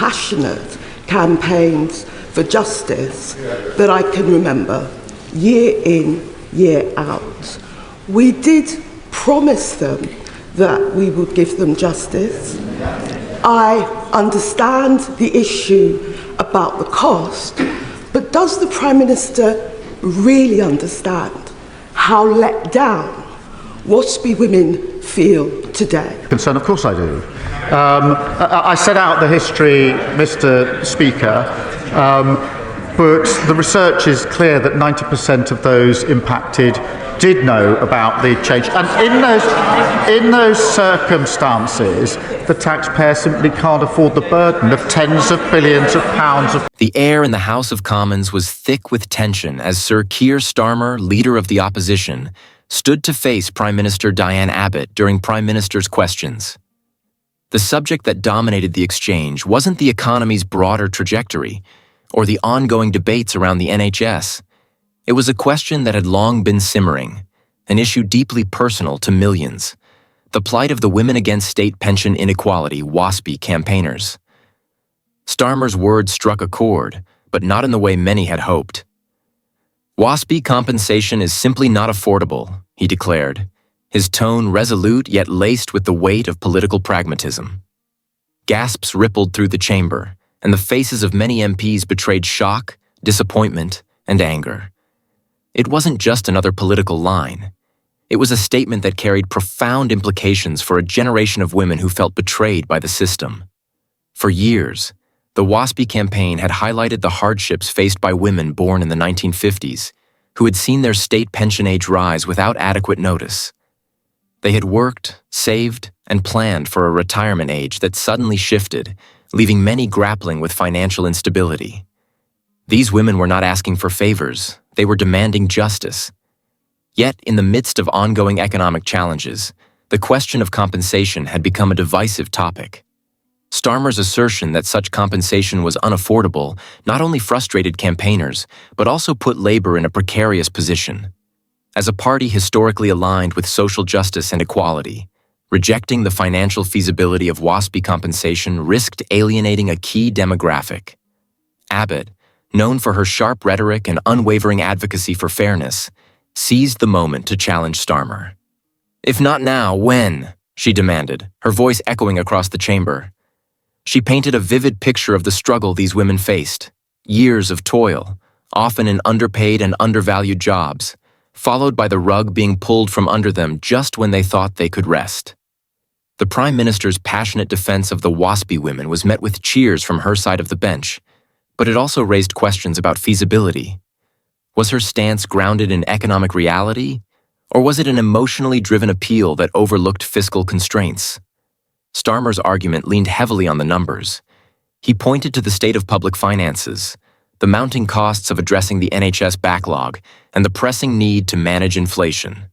passionate campaigns for justice that I can remember, year in, year out. We did promise them that we would give them justice. I understand the issue about the cost, but does the Prime Minister really understand how let down Waspi women feel today? Concern, of course I do. I set out the history, Mr. Speaker, but the research is clear that 90% of those impacted did know about the change. And in those circumstances, the taxpayer simply can't afford the burden of tens of billions of pounds of... The air in the House of Commons was thick with tension as Sir Keir Starmer, leader of the opposition, stood to face Prime Minister Diane Abbott during Prime Minister's questions. The subject that dominated the exchange wasn't the economy's broader trajectory or the ongoing debates around the NHS. It was a question that had long been simmering, an issue deeply personal to millions, the plight of the Women Against State Pension Inequality WASPI campaigners. Starmer's words struck a chord, but not in the way many had hoped. WASPI compensation is simply not affordable, he declared, his tone resolute yet laced with the weight of political pragmatism. Gasps rippled through the chamber, and the faces of many MPs betrayed shock, disappointment, and anger. It wasn't just another political line. It was a statement that carried profound implications for a generation of women who felt betrayed by the system. For years, the WASPI campaign had highlighted the hardships faced by women born in the 1950s, who had seen their state pension age rise without adequate notice. They had worked, saved, and planned for a retirement age that suddenly shifted, leaving many grappling with financial instability. These women were not asking for favors, they were demanding justice. Yet, in the midst of ongoing economic challenges, the question of compensation had become a divisive topic. Starmer's assertion that such compensation was unaffordable not only frustrated campaigners, but also put Labour in a precarious position. As a party historically aligned with social justice and equality, rejecting the financial feasibility of WASPI compensation risked alienating a key demographic. Abbott, known for her sharp rhetoric and unwavering advocacy for fairness, seized the moment to challenge Starmer. "If not now, when?" she demanded, her voice echoing across the chamber. She painted a vivid picture of the struggle these women faced, years of toil, often in underpaid and undervalued jobs, followed by the rug being pulled from under them just when they thought they could rest. The Prime Minister's passionate defense of the WASPI women was met with cheers from her side of the bench, but it also raised questions about feasibility. Was her stance grounded in economic reality, or was it an emotionally driven appeal that overlooked fiscal constraints? Starmer's argument leaned heavily on the numbers. He pointed to the state of public finances, the mounting costs of addressing the NHS backlog, and the pressing need to manage inflation.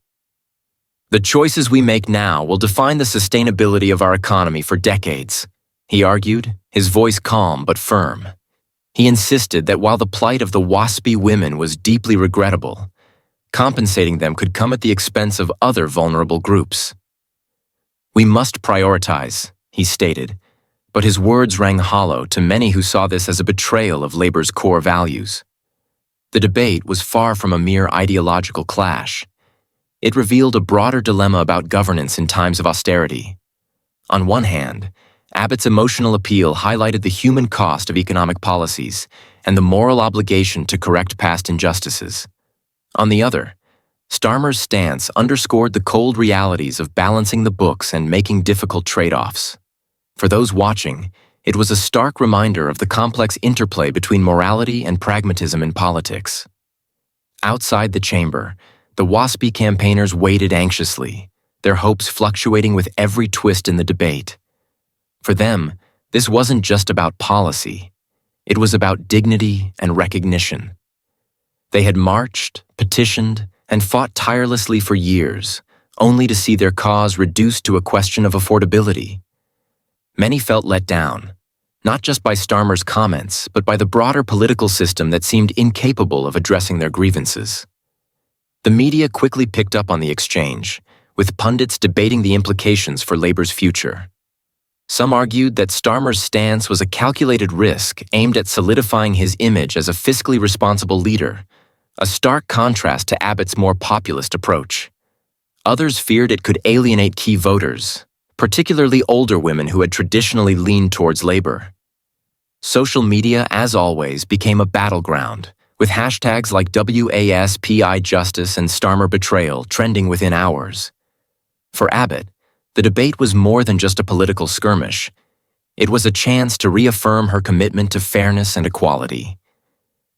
"The choices we make now will define the sustainability of our economy for decades," he argued, his voice calm but firm. He insisted that while the plight of the WASPI women was deeply regrettable, compensating them could come at the expense of other vulnerable groups. "We must prioritize," he stated, but his words rang hollow to many who saw this as a betrayal of Labour's core values. The debate was far from a mere ideological clash. It revealed a broader dilemma about governance in times of austerity. On one hand, Abbott's emotional appeal highlighted the human cost of economic policies and the moral obligation to correct past injustices. On the other, Starmer's stance underscored the cold realities of balancing the books and making difficult trade-offs. For those watching, it was a stark reminder of the complex interplay between morality and pragmatism in politics. Outside the chamber, the WASPI campaigners waited anxiously, their hopes fluctuating with every twist in the debate. For them, this wasn't just about policy. It was about dignity and recognition. They had marched, petitioned, and fought tirelessly for years, only to see their cause reduced to a question of affordability. Many felt let down, not just by Starmer's comments, but by the broader political system that seemed incapable of addressing their grievances. The media quickly picked up on the exchange, with pundits debating the implications for Labour's future. Some argued that Starmer's stance was a calculated risk aimed at solidifying his image as a fiscally responsible leader, a stark contrast to Abbott's more populist approach. Others feared it could alienate key voters, particularly older women who had traditionally leaned towards Labour. Social media, as always, became a battleground, with hashtags like WASPI Justice and Starmer Betrayal trending within hours. For Abbott, the debate was more than just a political skirmish. It was a chance to reaffirm her commitment to fairness and equality.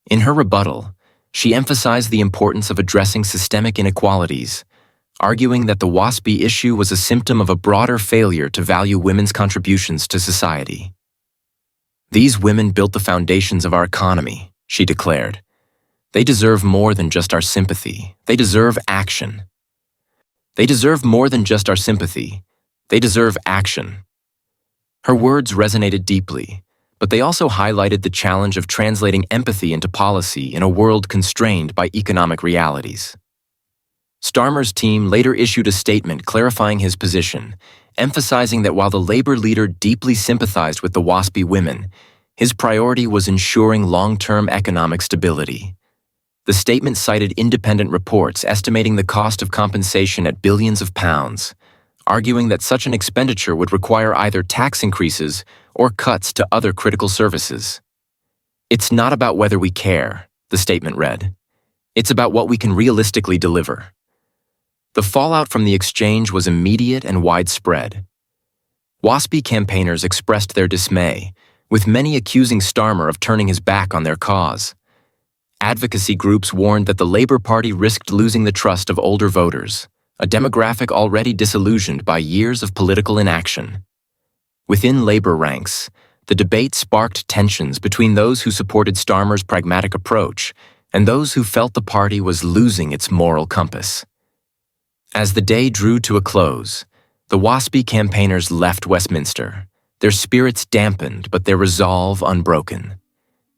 In her rebuttal, she emphasized the importance of addressing systemic inequalities, arguing that the Waspi issue was a symptom of a broader failure to value women's contributions to society. "These women built the foundations of our economy," she declared. "They deserve more than just our sympathy. They deserve action. They deserve more than just our sympathy. They deserve action." Her words resonated deeply, but they also highlighted the challenge of translating empathy into policy in a world constrained by economic realities. Starmer's team later issued a statement clarifying his position, emphasizing that while the Labour leader deeply sympathized with the Waspi women, his priority was ensuring long-term economic stability. The statement cited independent reports estimating the cost of compensation at billions of pounds, arguing that such an expenditure would require either tax increases or cuts to other critical services. "It's not about whether we care," the statement read. "It's about what we can realistically deliver." The fallout from the exchange was immediate and widespread. Waspi campaigners expressed their dismay, with many accusing Starmer of turning his back on their cause. Advocacy groups warned that the Labour Party risked losing the trust of older voters, a demographic already disillusioned by years of political inaction. Within Labour ranks, the debate sparked tensions between those who supported Starmer's pragmatic approach and those who felt the party was losing its moral compass. As the day drew to a close, the Waspi campaigners left Westminster, their spirits dampened but their resolve unbroken.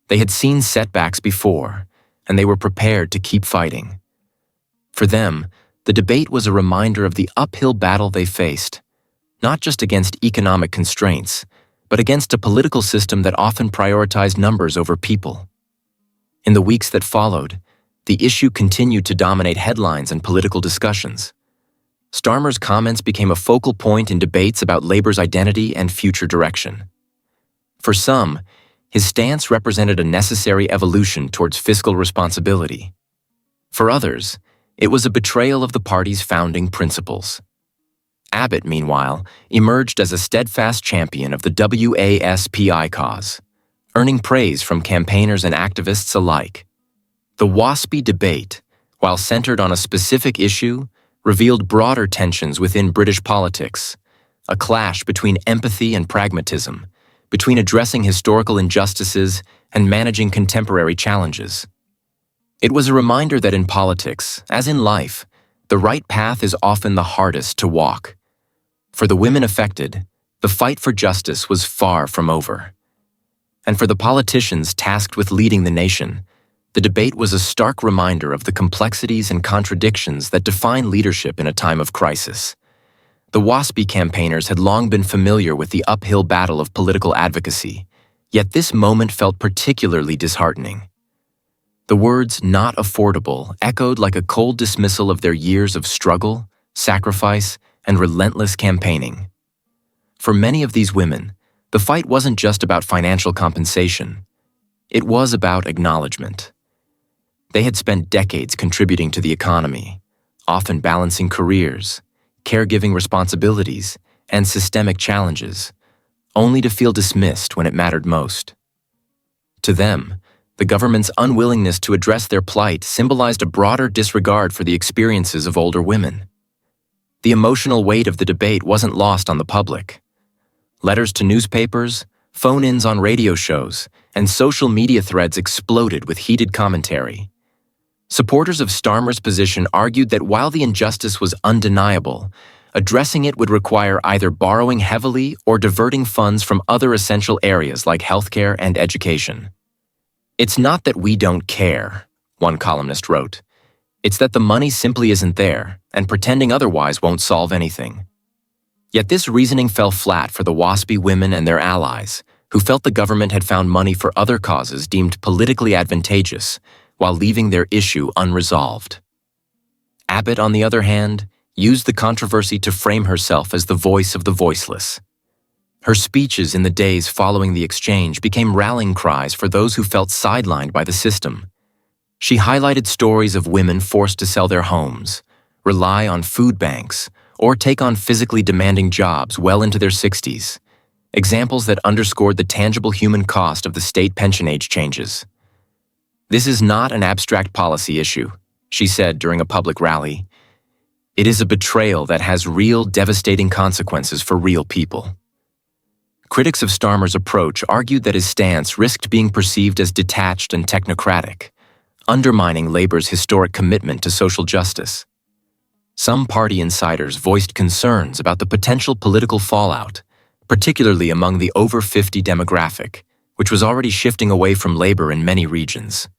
They had seen setbacks before, and they were prepared to keep fighting. For them, the debate was a reminder of the uphill battle they faced, not just against economic constraints, but against a political system that often prioritized numbers over people. In the weeks that followed, the issue continued to dominate headlines and political discussions. Starmer's comments became a focal point in debates about Labour's identity and future direction. For some, his stance represented a necessary evolution towards fiscal responsibility. For others, it was a betrayal of the party's founding principles. Abbott, meanwhile, emerged as a steadfast champion of the WASPI cause, earning praise from campaigners and activists alike. The Waspi debate, while centered on a specific issue, revealed broader tensions within British politics, a clash between empathy and pragmatism, between addressing historical injustices and managing contemporary challenges. It was a reminder that in politics, as in life, the right path is often the hardest to walk. For the women affected, the fight for justice was far from over. And for the politicians tasked with leading the nation, the debate was a stark reminder of the complexities and contradictions that define leadership in a time of crisis. The Waspi campaigners had long been familiar with the uphill battle of political advocacy, yet this moment felt particularly disheartening. The words "not affordable" echoed like a cold dismissal of their years of struggle, sacrifice, and relentless campaigning. For many of these women, the fight wasn't just about financial compensation. It was about acknowledgement. They had spent decades contributing to the economy, often balancing careers, caregiving responsibilities, and systemic challenges, only to feel dismissed when it mattered most. To them, the government's unwillingness to address their plight symbolized a broader disregard for the experiences of older women. The emotional weight of the debate wasn't lost on the public. Letters to newspapers, phone-ins on radio shows, and social media threads exploded with heated commentary. Supporters of Starmer's position argued that while the injustice was undeniable, addressing it would require either borrowing heavily or diverting funds from other essential areas like healthcare and education. "It's not that we don't care," one columnist wrote. "It's that the money simply isn't there, and pretending otherwise won't solve anything." Yet this reasoning fell flat for the Waspi women and their allies, who felt the government had found money for other causes deemed politically advantageous, while leaving their issue unresolved. Abbott, on the other hand, used the controversy to frame herself as the voice of the voiceless. Her speeches in the days following the exchange became rallying cries for those who felt sidelined by the system. She highlighted stories of women forced to sell their homes, rely on food banks, or take on physically demanding jobs well into their 60s, examples that underscored the tangible human cost of the state pension age changes. "This is not an abstract policy issue," she said during a public rally. "It is a betrayal that has real devastating consequences for real people." Critics of Starmer's approach argued that his stance risked being perceived as detached and technocratic, undermining Labour's historic commitment to social justice. Some party insiders voiced concerns about the potential political fallout, particularly among the over 50 demographic, which was already shifting away from Labour in many regions.